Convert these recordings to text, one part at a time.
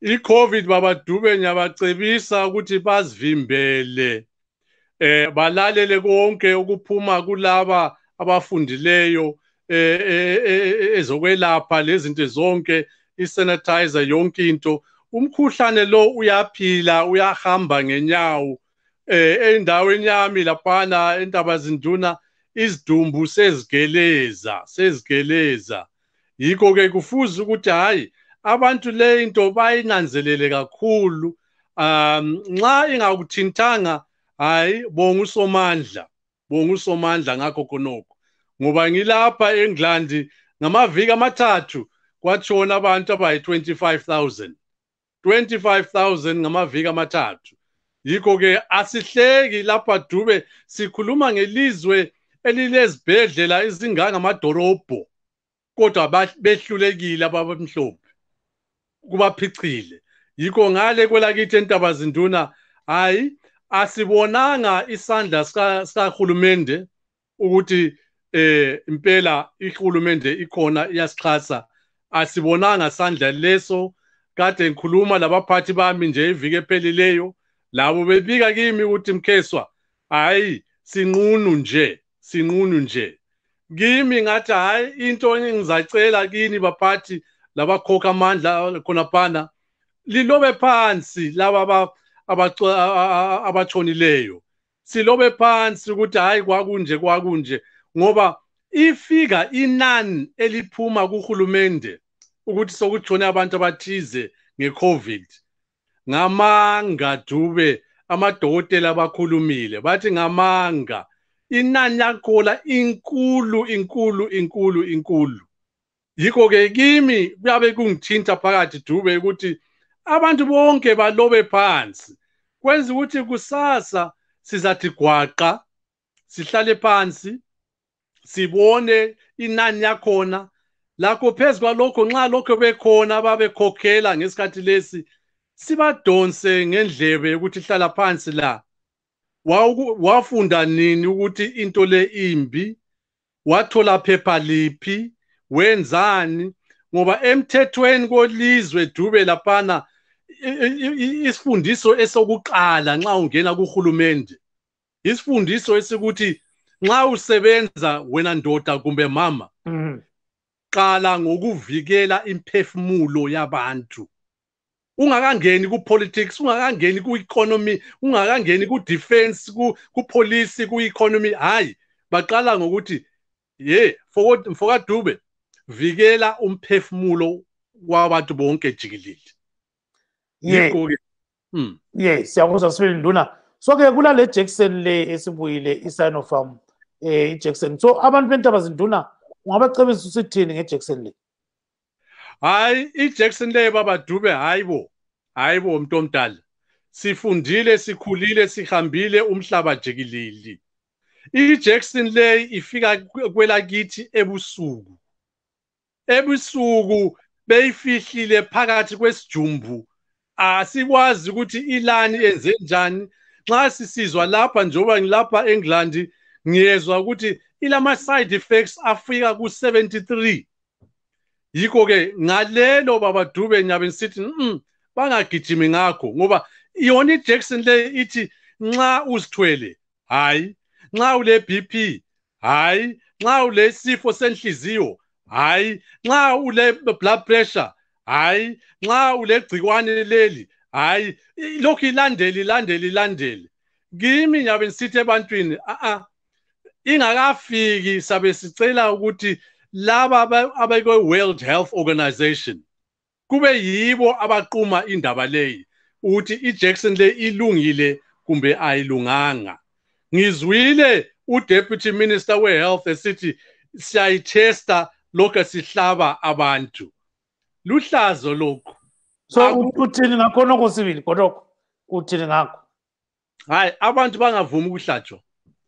i-COVID baba Dube ngiyabacebisa ukuthi bazivimbele balalele konke ukuphuma kulaba abafundileyo ezokwelapha lezi zinto zonke, i-sanitizer, yonke into. Umkhuhlane lo uyaphila, uyahamba ngenyawo. Endaweni yami laphana eNtabazinduna izidumbu sezigeleza. Yikho-ke kufuze ukuthi hayi abantu le into bayinanzelele kakhulu. Nxa ingakuthintanga, hayi bonga usomandla ngakho khonokho. Ngoba ngilapha eNgilandi ngamaviki amathathu kwatshona abantu abayi-25,000. 25,000 ngamaviki amathathu. Yikho-ke asihleki lapha Dube, sikhuluma ngelizwe elilezibhedlela ezingangamadorobho, kodwa behlulekile abamhlophe, kubaphichile. Yikho ngale kwelakithi eNtabazinduna, hayi asibonanga isandla sikahulumende ukuthi impela ihulumende ikhona iyasixhasa. Asibonanga sandla leso. Kade ngikhuluma labaphathi bami nje iviki ephelileyo, labo bebika kimi ukuthi Mkheswa, hayi sinqunu nje. Kimi ngathi hayi into engizacela kini baphathi labakhokha amandla khonaphana, lilobe phansi laba abatshonileyo. Silobe phansi ukuthi hayi kwakunje, ngoba ifika inani eliphuma kuhulumende ukuthi sokutshone abantu abathize nge-COVID. Ngamanga Dube, amadokotela abakhulumile bathi ngamanga inani lakhona inkulu. Yikho-ke kimi kuyabe kungithinta phakathi Dube ukuthi abantu bonke balobe phansi, kwenza ukuthi kusasa sizathi gwaqa, sihlale phansi, sibone inani yakhona. Lakho phezu kwalokho nxa lokho bekhona babekhokhela ngesikhathi lesi, sibadonse ngendlebe ukuthi hlala phansi la. Wafunda nini ukuthi into le imbi? Wathola phepha liphi? Wenzani? Ngoba emthethweni kolizwe Dube laphana isifundiso esokuqala nxa ungena kuhulumende, isifundiso esikuthi nxa usebenza wena ndoda kumbe mama, qala ngokuvikela imphefumulo yabantu. Ungakangeni ku-politics, ungakangeni ku-economy, ungakangeni ku-defense, ku-police, ku-economy, hayi baqala ngokuthi mfoka Dube, vikela umphefumulo wabantu bonke jikelele. Siyakuzwa sibili Nduna. So-ke kulale Jackson le esibuyile i-Sinopharm i-Jackson. So abantu beNtabazinduna ungabacebisa usithini ngeJackson le? Hayi iJackson le baba Dube, hayibo mntu omdala. Sifundile, sikhulile, sihambile umhlaba jikelele. iJackson le ifika kwelakithi ebusuku. Ebusuku beyifihlile phakathi kwesijumbu. Asikwazi ukuthi ilani yenze njani. Nxa sisizwa lapha njengoba ngilapha eNgilandi, ngiyezwa ukuthi ilama side effects afika ku-73. Yikho-ke ngalelo baba Dube ngiyabe ngisithi bangagijimi ngakho, ngoba yona iJackson le ithi nxa uzithwele, hayi, nxa ule BP, hayi, nxa ule sifo senhliziyo, hayi, nxa ule blood pressure, hayi, nxa ule gcikwane leli, hayi, lokhu ilandele. Kimi ngiyabe ngisithi ebantwini ingakafiki sabe sicela ukuthi laba abakwe-World Health Organization kube yibo abaquma indaba leyi ukuthi iJackson le ilungile kumbe ayilunganga. Ngizwile uDeputy Minister we-Health esithi siyayithesta lokho sihlaba abantu. Luhlazo lokho. So uthini ngakhona kosibili kodwa uthini ngakho? Hayi abantu bangavumi ukuhlatshwa.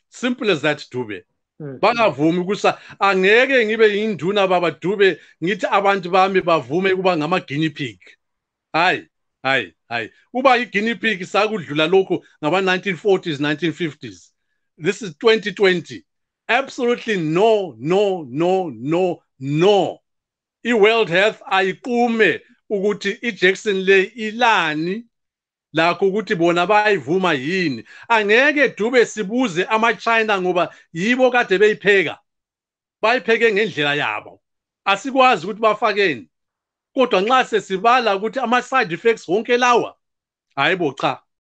Simple as that Dube. Bangavumi ukusa, angeke ngibe yinduna baba Dube ngithi abantu bami bavume kuba ngama guinea pig. Hayi. Uba i-guinea pig sakudlula lokho ngaba 1940s, 1950s. This is 2020. Absolutely no. I-World Health ayiqume ukuthi iJackson le ilani lakho ukuthi bona bayivuma yini. Angeke Dube sibuze ama-China ngoba yibo kade beyipheka, bayipheke ngendlela yabo, asikwazi ukuthi bafakeni. Kodwa nxa sesibala ukuthi ama-side effects wonke lawa, hayibo cha,